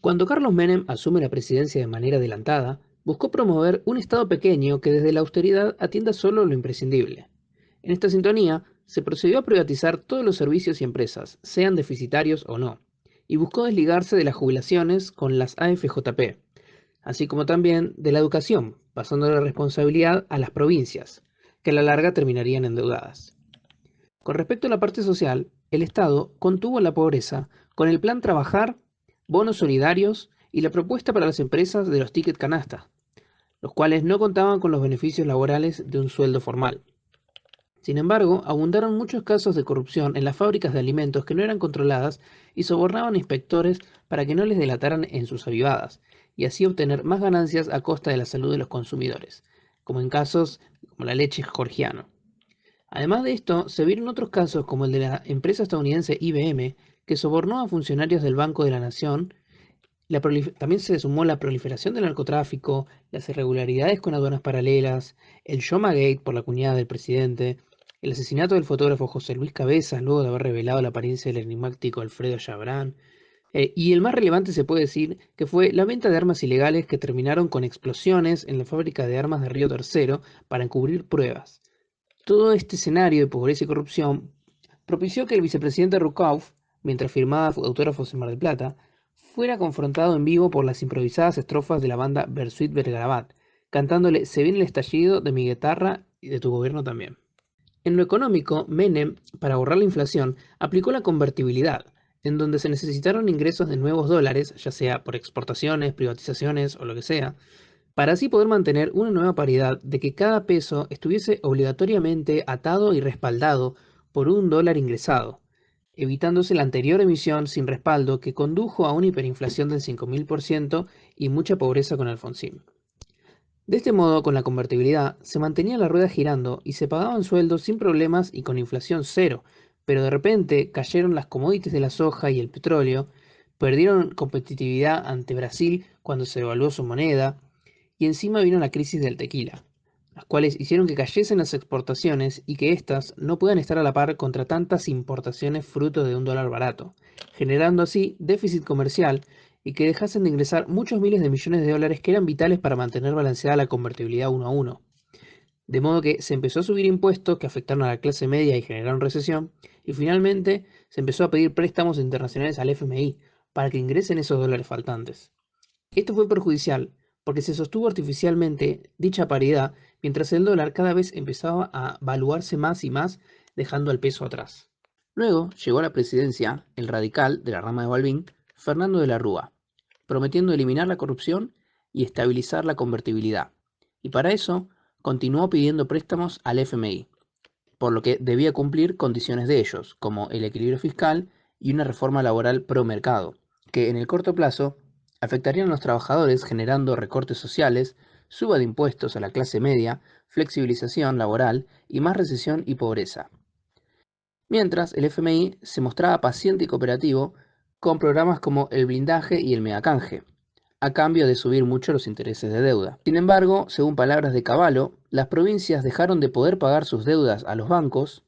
Cuando Carlos Menem asume la presidencia de manera adelantada, buscó promover un Estado pequeño que desde la austeridad atienda solo lo imprescindible. En esta sintonía, se procedió a privatizar todos los servicios y empresas, sean deficitarios o no, y buscó desligarse de las jubilaciones con las AFJP, así como también de la educación, pasando la responsabilidad a las provincias, que a la larga terminarían endeudadas. Con respecto a la parte social, el Estado contuvo la pobreza con el Plan Trabajar, bonos solidarios y la propuesta para las empresas de los ticket canasta, los cuales no contaban con los beneficios laborales de un sueldo formal. Sin embargo, abundaron muchos casos de corrupción en las fábricas de alimentos que no eran controladas y sobornaban inspectores para que no les delataran en sus avivadas, y así obtener más ganancias a costa de la salud de los consumidores, como en casos como la leche georgiana. Además de esto, se vieron otros casos como el de la empresa estadounidense IBM, que sobornó a funcionarios del Banco de la Nación. También se sumó la proliferación del narcotráfico, las irregularidades con aduanas paralelas, el Shomagate por la cuñada del presidente, el asesinato del fotógrafo José Luis Cabezas luego de haber revelado la apariencia del enigmático Alfredo Chabrán, y el más relevante se puede decir que fue la venta de armas ilegales que terminaron con explosiones en la fábrica de armas de Río Tercero para encubrir pruebas. Todo este escenario de pobreza y corrupción propició que el vicepresidente Rukauf, mientras firmaba autógrafos en Mar del Plata, fuera confrontado en vivo por las improvisadas estrofas de la banda Bersuit Vergarabat, cantándole "Se viene el estallido de mi guitarra y de tu gobierno también". En lo económico, Menem, para ahorrar la inflación, aplicó la convertibilidad, en donde se necesitaron ingresos de nuevos dólares, ya sea por exportaciones, privatizaciones o lo que sea, para así poder mantener una nueva paridad de que cada peso estuviese obligatoriamente atado y respaldado por un dólar ingresado, evitándose la anterior emisión sin respaldo que condujo a una hiperinflación del 5000% y mucha pobreza con Alfonsín. De este modo, con la convertibilidad, se mantenía la rueda girando y se pagaban sueldos sin problemas y con inflación cero, pero de repente cayeron las commodities de la soja y el petróleo, perdieron competitividad ante Brasil cuando se devaluó su moneda, y encima vino la crisis del tequila, las cuales hicieron que cayesen las exportaciones y que éstas no puedan estar a la par contra tantas importaciones fruto de un dólar barato, generando así déficit comercial y que dejasen de ingresar muchos miles de millones de dólares que eran vitales para mantener balanceada la convertibilidad uno a uno. De modo que se empezó a subir impuestos que afectaron a la clase media y generaron recesión, y finalmente se empezó a pedir préstamos internacionales al FMI para que ingresen esos dólares faltantes. Esto fue perjudicial porque se sostuvo artificialmente dicha paridad mientras el dólar cada vez empezaba a valuarse más y más, dejando al peso atrás. Luego llegó a la presidencia el radical de la rama de Balbín, Fernando de la Rúa, prometiendo eliminar la corrupción y estabilizar la convertibilidad, y para eso continuó pidiendo préstamos al FMI, por lo que debía cumplir condiciones de ellos, como el equilibrio fiscal y una reforma laboral pro mercado, que en el corto plazo afectarían a los trabajadores generando recortes sociales, suba de impuestos a la clase media, flexibilización laboral y más recesión y pobreza. Mientras, el FMI se mostraba paciente y cooperativo con programas como el blindaje y el megacanje, a cambio de subir mucho los intereses de deuda. Sin embargo, según palabras de Cavallo, las provincias dejaron de poder pagar sus deudas a los bancos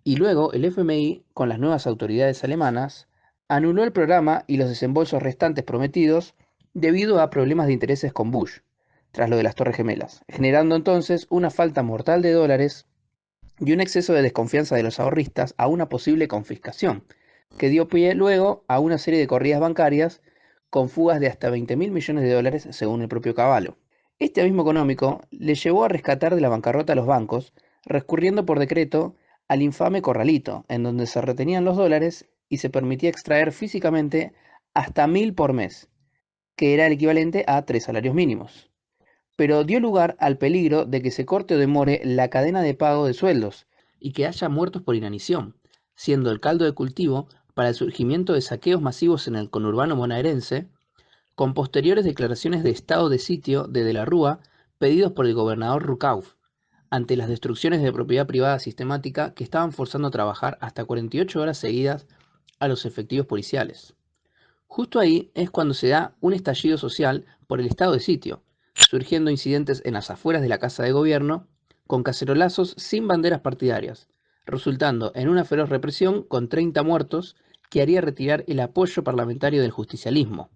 y luego el FMI, con las nuevas autoridades alemanas, anuló el programa y los desembolsos restantes prometidos debido a problemas de intereses con Bush, tras lo de las Torres Gemelas, generando entonces una falta mortal de dólares y un exceso de desconfianza de los ahorristas a una posible confiscación, que dio pie luego a una serie de corridas bancarias con fugas de hasta 20.000 millones de dólares según el propio Cavallo. Este abismo económico le llevó a rescatar de la bancarrota a los bancos, recurriendo por decreto al infame corralito, en donde se retenían los dólares y se permitía extraer físicamente hasta 1.000 por mes, que era el equivalente a 3 salarios mínimos. Pero dio lugar al peligro de que se corte o demore la cadena de pago de sueldos y que haya muertos por inanición, siendo el caldo de cultivo para el surgimiento de saqueos masivos en el conurbano bonaerense, con posteriores declaraciones de estado de sitio de la Rúa pedidos por el gobernador Rucauf, ante las destrucciones de propiedad privada sistemática que estaban forzando a trabajar hasta 48 horas seguidas a los efectivos policiales. Justo ahí es cuando se da un estallido social por el estado de sitio, surgiendo incidentes en las afueras de la Casa de Gobierno con cacerolazos sin banderas partidarias, resultando en una feroz represión con 30 muertos que haría retirar el apoyo parlamentario del justicialismo.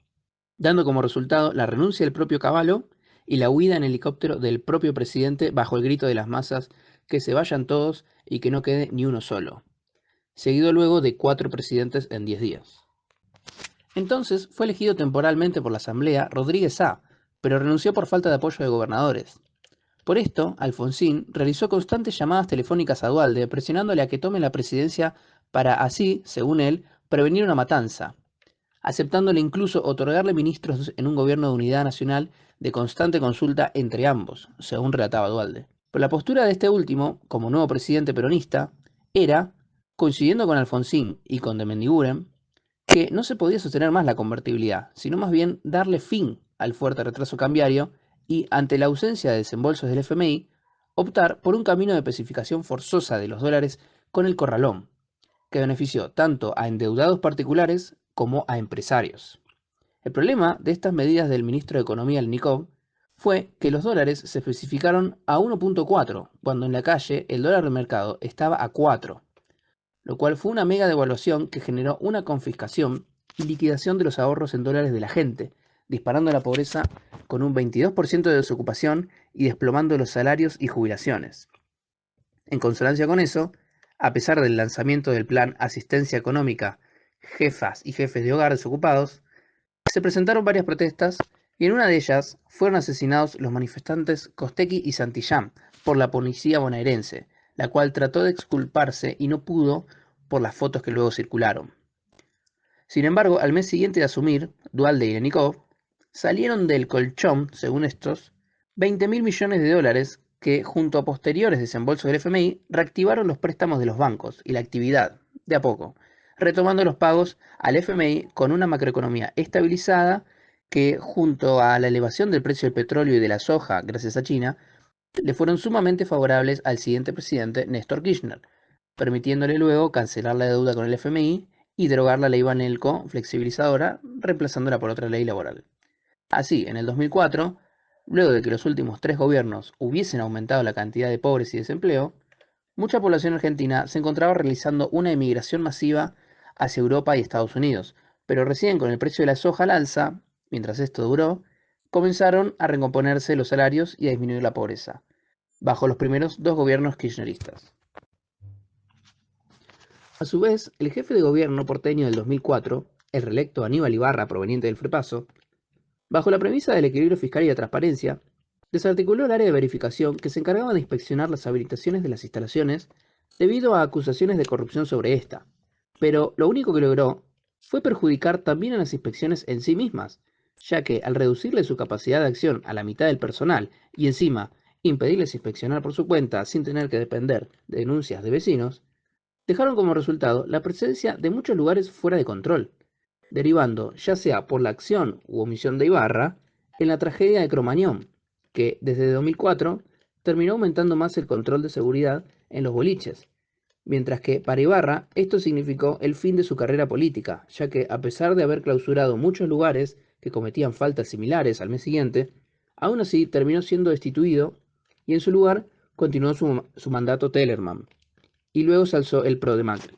dando como resultado la renuncia del propio Cavallo y la huida en helicóptero del propio presidente bajo el grito de las masas que se vayan todos y que no quede ni uno solo, seguido luego de 4 presidentes en 10 días. Entonces fue elegido temporalmente por la Asamblea Rodríguez A, pero renunció por falta de apoyo de gobernadores. Por esto, Alfonsín realizó constantes llamadas telefónicas a Duhalde presionándole a que tome la presidencia para así, según él, prevenir una matanza, aceptándole incluso otorgarle ministros en un gobierno de unidad nacional de constante consulta entre ambos, según relataba Duhalde. Pero la postura de este último, como nuevo presidente peronista, era, coincidiendo con Alfonsín y con de Mendiguren, que no se podía sostener más la convertibilidad, sino más bien darle fin al fuerte retraso cambiario y, ante la ausencia de desembolsos del FMI, optar por un camino de especificación forzosa de los dólares con el corralón, que benefició tanto a endeudados particulares como a empresarios. El problema de estas medidas del ministro de Economía, Elnikov, fue que los dólares se especificaron a 1.4, cuando en la calle el dólar de mercado estaba a 4, lo cual fue una mega devaluación que generó una confiscación y liquidación de los ahorros en dólares de la gente, disparando la pobreza con un 22% de desocupación y desplomando los salarios y jubilaciones. En consonancia con eso, a pesar del lanzamiento del plan Asistencia Económica Jefas y Jefes de Hogar Desocupados, se presentaron varias protestas y en una de ellas fueron asesinados los manifestantes Costequi y Santillán por la policía bonaerense, la cual trató de exculparse y no pudo por las fotos que luego circularon. Sin embargo, al mes siguiente de asumir, Duhalde y Lenikov salieron del colchón, según estos, 20.000 millones de dólares que, junto a posteriores desembolsos del FMI, reactivaron los préstamos de los bancos y la actividad, de a poco, retomando los pagos al FMI con una macroeconomía estabilizada que, junto a la elevación del precio del petróleo y de la soja gracias a China, le fueron sumamente favorables al siguiente presidente, Néstor Kirchner, permitiéndole luego cancelar la deuda con el FMI y derogar la ley Banelco flexibilizadora, reemplazándola por otra ley laboral. Así, en el 2004, luego de que los últimos 3 gobiernos hubiesen aumentado la cantidad de pobres y desempleo, mucha población argentina se encontraba realizando una emigración masiva hacia Europa y Estados Unidos, pero recién con el precio de la soja al alza, mientras esto duró, comenzaron a recomponerse los salarios y a disminuir la pobreza, bajo los primeros 2 gobiernos kirchneristas. A su vez, el jefe de gobierno porteño del 2004, el reelecto Aníbal Ibarra proveniente del FREPASO, bajo la premisa del equilibrio fiscal y la transparencia, desarticuló el área de verificación que se encargaba de inspeccionar las habilitaciones de las instalaciones debido a acusaciones de corrupción sobre esta. Pero lo único que logró fue perjudicar también a las inspecciones en sí mismas, ya que al reducirle su capacidad de acción a la mitad del personal y encima impedirles inspeccionar por su cuenta sin tener que depender de denuncias de vecinos, dejaron como resultado la presencia de muchos lugares fuera de control, derivando, ya sea por la acción u omisión de Ibarra, en la tragedia de Cromañón, que desde 2004 terminó aumentando más el control de seguridad en los boliches, mientras que para Ibarra esto significó el fin de su carrera política, ya que a pesar de haber clausurado muchos lugares que cometían faltas similares al mes siguiente, aún así terminó siendo destituido y en su lugar continuó su mandato Tellerman, y luego se alzó el PRO de Macri.